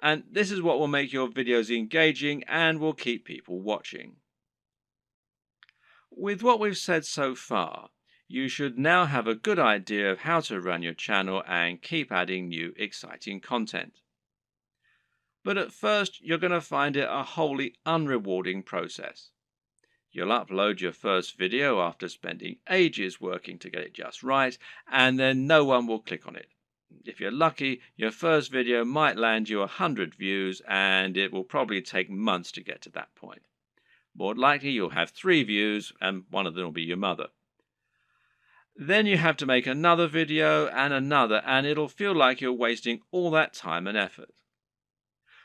And this is what will make your videos engaging and will keep people watching. With what we've said so far, you should now have a good idea of how to run your channel and keep adding new exciting content. But at first, you're going to find it a wholly unrewarding process. You'll upload your first video after spending ages working to get it just right, and then no one will click on it. If you're lucky, your first video might land you 100 views, and it will probably take months to get to that point. More likely, you'll have 3 views, and one of them will be your mother. Then you have to make another video and another, and it'll feel like you're wasting all that time and effort.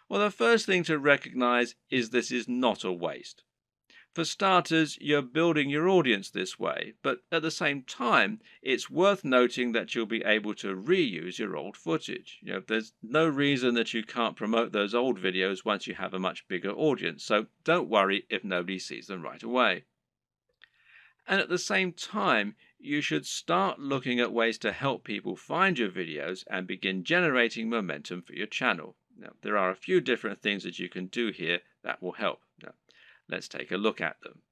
Well, the first thing to recognize is this is not a waste. For starters, you're building your audience this way, but at the same time, it's worth noting that you'll be able to reuse your old footage. There's no reason that you can't promote those old videos once you have a much bigger audience, so don't worry if nobody sees them right away. And at the same time, you should start looking at ways to help people find your videos and begin generating momentum for your channel. Now, there are a few different things that you can do here that will help. Let's take a look at them.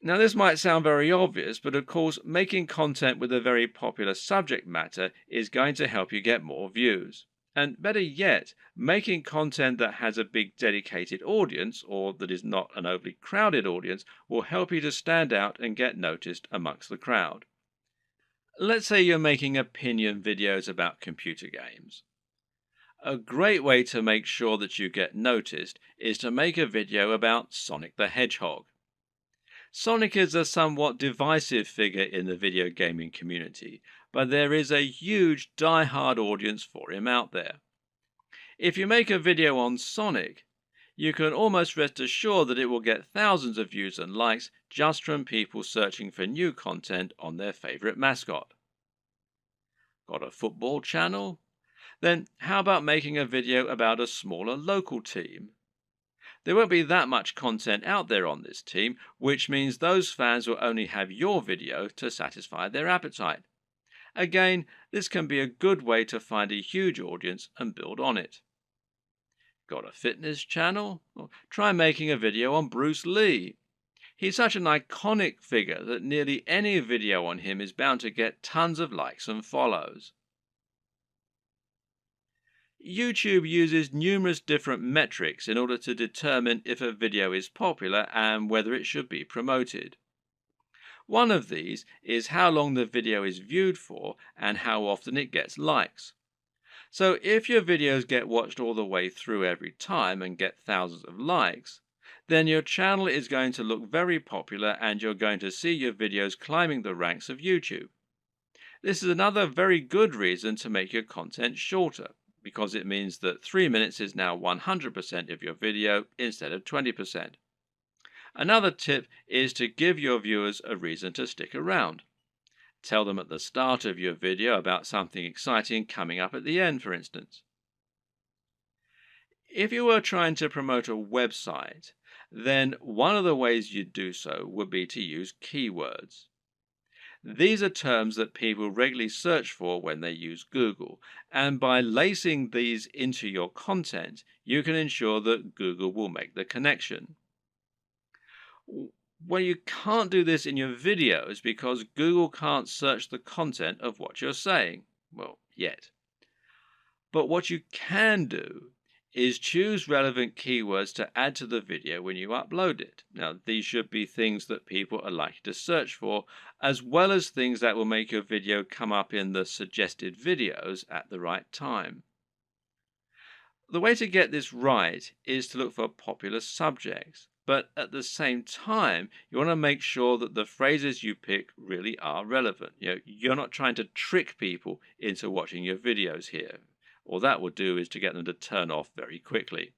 Now, this might sound very obvious, but of course, making content with a very popular subject matter is going to help you get more views. And better yet, making content that has a big dedicated audience, or that is not an overly crowded audience, will help you to stand out and get noticed amongst the crowd. Let's say you're making opinion videos about computer games. A great way to make sure that you get noticed is to make a video about Sonic the Hedgehog. Sonic is a somewhat divisive figure in the video gaming community, but there is a huge die-hard audience for him out there. If you make a video on Sonic, you can almost rest assured that it will get thousands of views and likes just from people searching for new content on their favorite mascot. Got a football channel? Then how about making a video about a smaller local team? There won't be that much content out there on this team, which means those fans will only have your video to satisfy their appetite. Again, this can be a good way to find a huge audience and build on it. Got a fitness channel? Well, try making a video on Bruce Lee. He's such an iconic figure that nearly any video on him is bound to get tons of likes and follows. YouTube uses numerous different metrics in order to determine if a video is popular and whether it should be promoted. One of these is how long the video is viewed for and how often it gets likes. So if your videos get watched all the way through every time and get thousands of likes, then your channel is going to look very popular and you're going to see your videos climbing the ranks of YouTube. This is another very good reason to make your content shorter, because it means that 3 minutes is now 100% of your video instead of 20%. Another tip is to give your viewers a reason to stick around. Tell them at the start of your video about something exciting coming up at the end, for instance. If you were trying to promote a website, then one of the ways you'd do so would be to use keywords. These are terms that people regularly search for when they use Google, and by lacing these into your content, you can ensure that Google will make the connection. Well, you can't do this in your videos because Google can't search the content of what you're saying. Well, yet. But what you can do is choose relevant keywords to add to the video when you upload it. Now, these should be things that people are likely to search for, as well as things that will make your video come up in the suggested videos at the right time. The way to get this right is to look for popular subjects, but at the same time, you want to make sure that the phrases you pick really are relevant. You're not trying to trick people into watching your videos here. All that will do is to get them to turn off very quickly.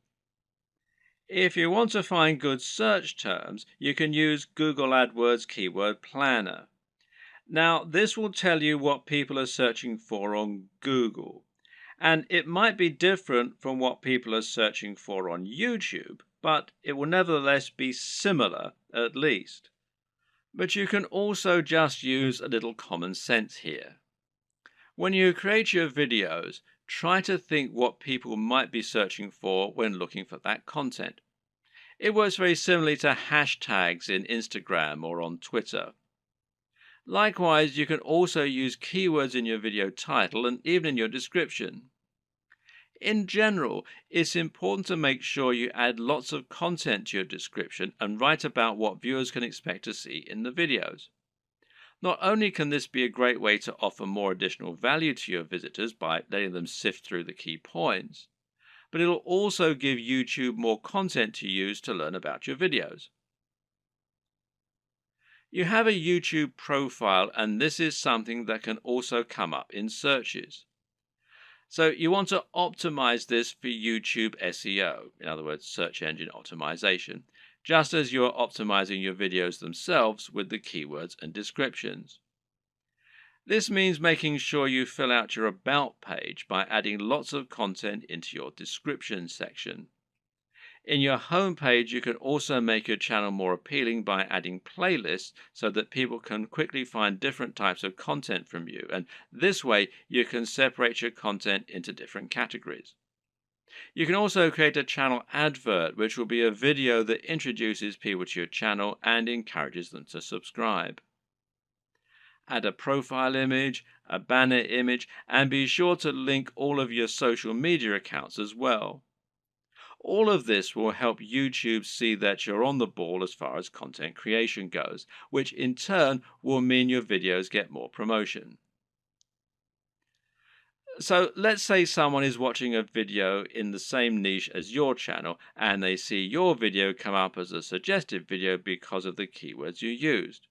If you want to find good search terms, you can use Google AdWords Keyword Planner. Now, this will tell you what people are searching for on Google, and it might be different from what people are searching for on YouTube, but it will nevertheless be similar at least. But you can also just use a little common sense here. When you create your videos, try to think what people might be searching for when looking for that content. It works very similarly to hashtags in Instagram or on Twitter. Likewise, you can also use keywords in your video title and even in your description. In general, it's important to make sure you add lots of content to your description and write about what viewers can expect to see in the videos. Not only can this be a great way to offer more additional value to your visitors by letting them sift through the key points, but it'll also give YouTube more content to use to learn about your videos. You have a YouTube profile, and this is something that can also come up in searches. So you want to optimize this for YouTube SEO, in other words, search engine optimization, just as you're optimizing your videos themselves with the keywords and descriptions. This means making sure you fill out your About page by adding lots of content into your description section. In your home page, you can also make your channel more appealing by adding playlists so that people can quickly find different types of content from you, and this way you can separate your content into different categories. You can also create a channel advert, which will be a video that introduces people to your channel and encourages them to subscribe. Add a profile image, a banner image, and be sure to link all of your social media accounts as well. All of this will help YouTube see that you're on the ball as far as content creation goes, which in turn will mean your videos get more promotion. So let's say someone is watching a video in the same niche as your channel and they see your video come up as a suggested video because of the keywords you used.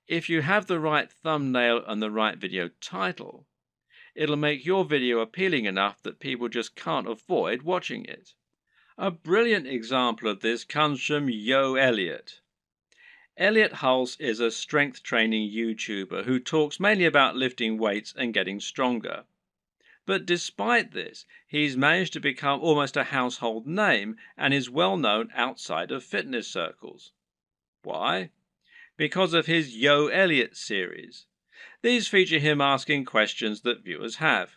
If you have the right thumbnail and the right video title, it'll make your video appealing enough that people just can't avoid watching it. A brilliant example of this comes from Yo Elliott. Elliott Hulse is a strength training YouTuber who talks mainly about lifting weights and getting stronger. But despite this, he's managed to become almost a household name and is well known outside of fitness circles. Why? Because of his Yo Elliott series. These feature him asking questions that viewers have.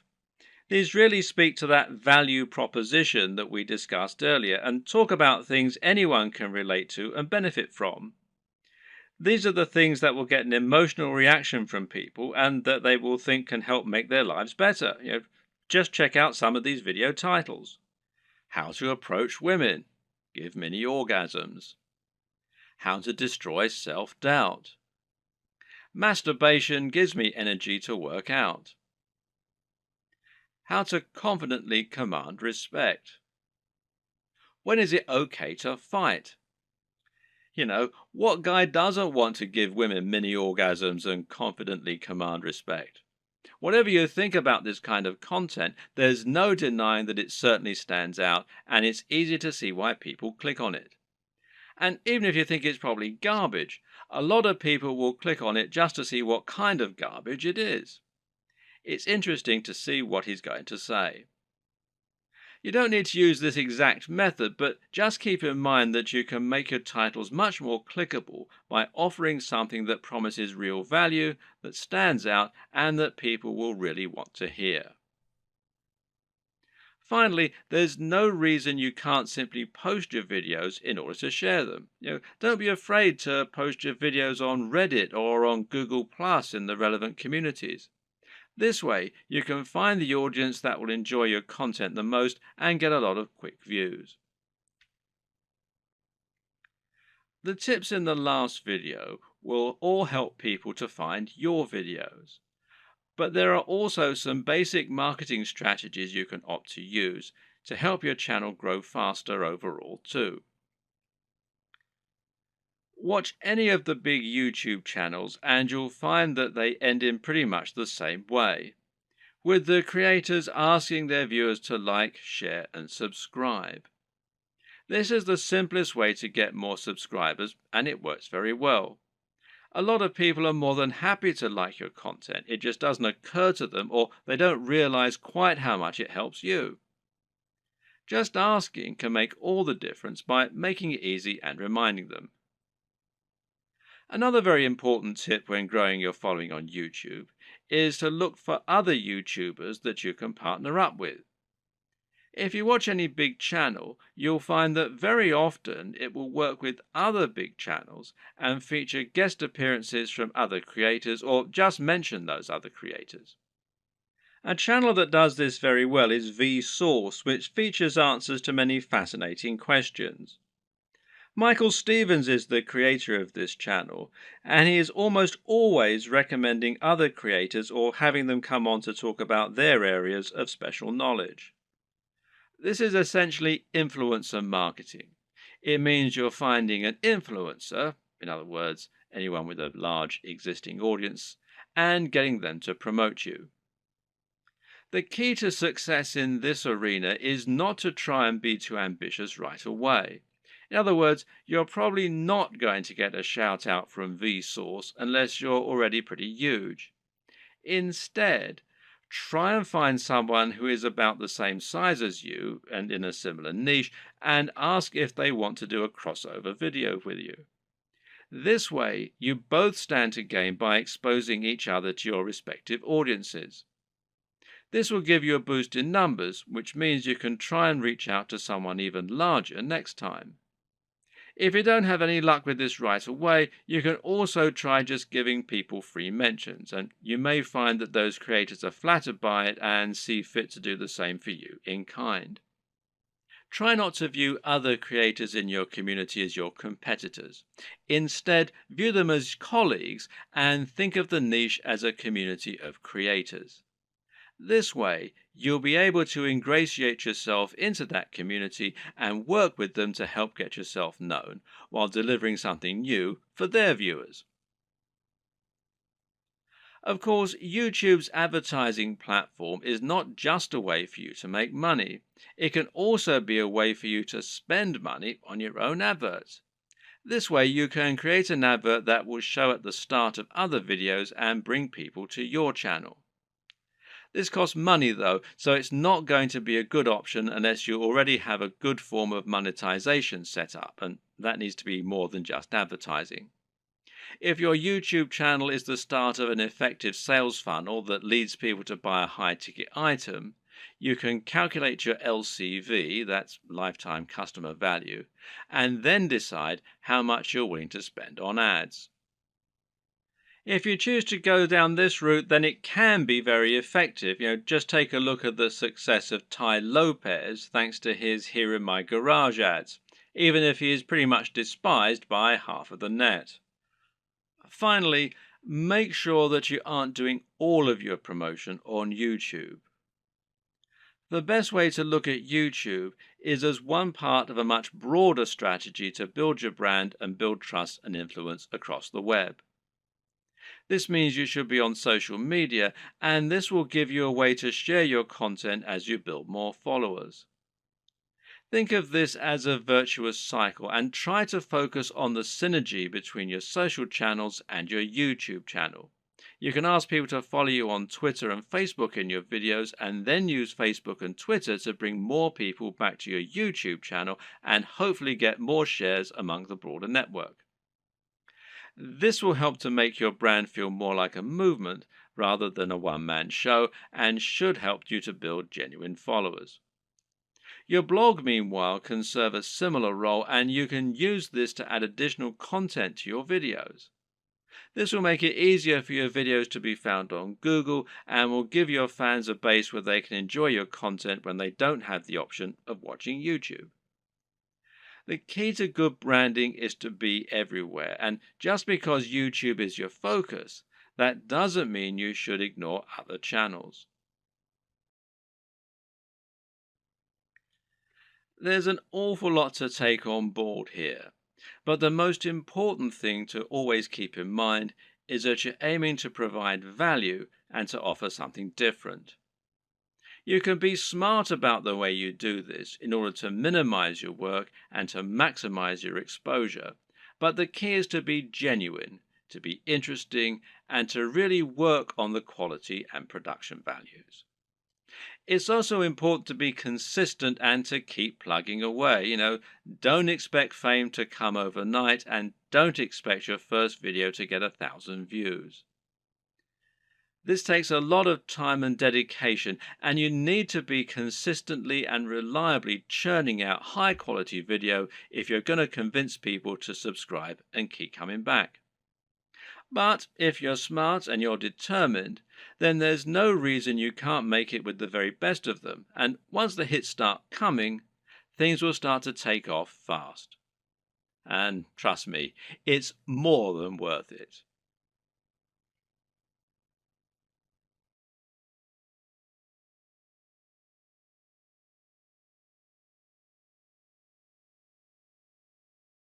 These really speak to that value proposition that we discussed earlier and talk about things anyone can relate to and benefit from. These are the things that will get an emotional reaction from people and that they will think can help make their lives better. Just check out some of these video titles. How to approach women. Give mini orgasms. How to destroy self-doubt. Masturbation gives me energy to work out. How to confidently command respect. When is it okay to fight? What guy doesn't want to give women mini orgasms and confidently command respect? Whatever you think about this kind of content, there's no denying that it certainly stands out, and it's easy to see why people click on it. And even if you think it's probably garbage, a lot of people will click on it just to see what kind of garbage it is. It's interesting to see what he's going to say. You don't need to use this exact method, but just keep in mind that you can make your titles much more clickable by offering something that promises real value, that stands out, and that people will really want to hear. Finally, there's no reason you can't simply post your videos in order to share them. Don't be afraid to post your videos on Reddit or on Google Plus in the relevant communities. This way, you can find the audience that will enjoy your content the most and get a lot of quick views. The tips in the last video will all help people to find your videos. But there are also some basic marketing strategies you can opt to use to help your channel grow faster overall too. Watch any of the big YouTube channels and you'll find that they end in pretty much the same way, with the creators asking their viewers to like, share, and subscribe. This is the simplest way to get more subscribers, and it works very well. A lot of people are more than happy to like your content. It just doesn't occur to them, or they don't realize quite how much it helps you. Just asking can make all the difference by making it easy and reminding them. Another very important tip when growing your following on YouTube is to look for other YouTubers that you can partner up with. If you watch any big channel, you'll find that very often it will work with other big channels and feature guest appearances from other creators or just mention those other creators. A channel that does this very well is Vsauce, which features answers to many fascinating questions. Michael Stevens is the creator of this channel, and he is almost always recommending other creators or having them come on to talk about their areas of special knowledge. This is essentially influencer marketing. It means you're finding an influencer, in other words, anyone with a large existing audience, and getting them to promote you. The key to success in this arena is not to try and be too ambitious right away. In other words, you're probably not going to get a shout out from Vsauce unless you're already pretty huge. Instead, try and find someone who is about the same size as you and in a similar niche and ask if they want to do a crossover video with you. This way, you both stand to gain by exposing each other to your respective audiences. This will give you a boost in numbers, which means you can try and reach out to someone even larger next time. If you don't have any luck with this right away, you can also try just giving people free mentions, and you may find that those creators are flattered by it and see fit to do the same for you in kind. Try not to view other creators in your community as your competitors. Instead, view them as colleagues and think of the niche as a community of creators. This way, you'll be able to ingratiate yourself into that community and work with them to help get yourself known while delivering something new for their viewers. Of course, YouTube's advertising platform is not just a way for you to make money. It can also be a way for you to spend money on your own adverts. This way, you can create an advert that will show at the start of other videos and bring people to your channel. This costs money though, so it's not going to be a good option unless you already have a good form of monetization set up, and that needs to be more than just advertising. If your YouTube channel is the start of an effective sales funnel that leads people to buy a high-ticket item, you can calculate your LCV, that's lifetime customer value, and then decide how much you're willing to spend on ads. If you choose to go down this route, then it can be very effective. Just take a look at the success of Tai Lopez thanks to his Here in My Garage ads, even if he is pretty much despised by half of the net. Finally, make sure that you aren't doing all of your promotion on YouTube. The best way to look at YouTube is as one part of a much broader strategy to build your brand and build trust and influence across the web. This means you should be on social media, and this will give you a way to share your content as you build more followers. Think of this as a virtuous cycle and try to focus on the synergy between your social channels and your YouTube channel. You can ask people to follow you on Twitter and Facebook in your videos, and then use Facebook and Twitter to bring more people back to your YouTube channel and hopefully get more shares among the broader network. This will help to make your brand feel more like a movement rather than a one-man show, and should help you to build genuine followers. Your blog, meanwhile, can serve a similar role, and you can use this to add additional content to your videos. This will make it easier for your videos to be found on Google and will give your fans a base where they can enjoy your content when they don't have the option of watching YouTube. The key to good branding is to be everywhere, and just because YouTube is your focus, that doesn't mean you should ignore other channels. There's an awful lot to take on board here, but the most important thing to always keep in mind is that you're aiming to provide value and to offer something different. You can be smart about the way you do this in order to minimize your work and to maximize your exposure, but the key is to be genuine, to be interesting, and to really work on the quality and production values. It's also important to be consistent and to keep plugging away. Don't expect fame to come overnight and don't expect your first video to get 1,000 views. This takes a lot of time and dedication, and you need to be consistently and reliably churning out high quality video if you're going to convince people to subscribe and keep coming back. But if you're smart and you're determined, then there's no reason you can't make it with the very best of them. And once the hits start coming, things will start to take off fast. And trust me, it's more than worth it.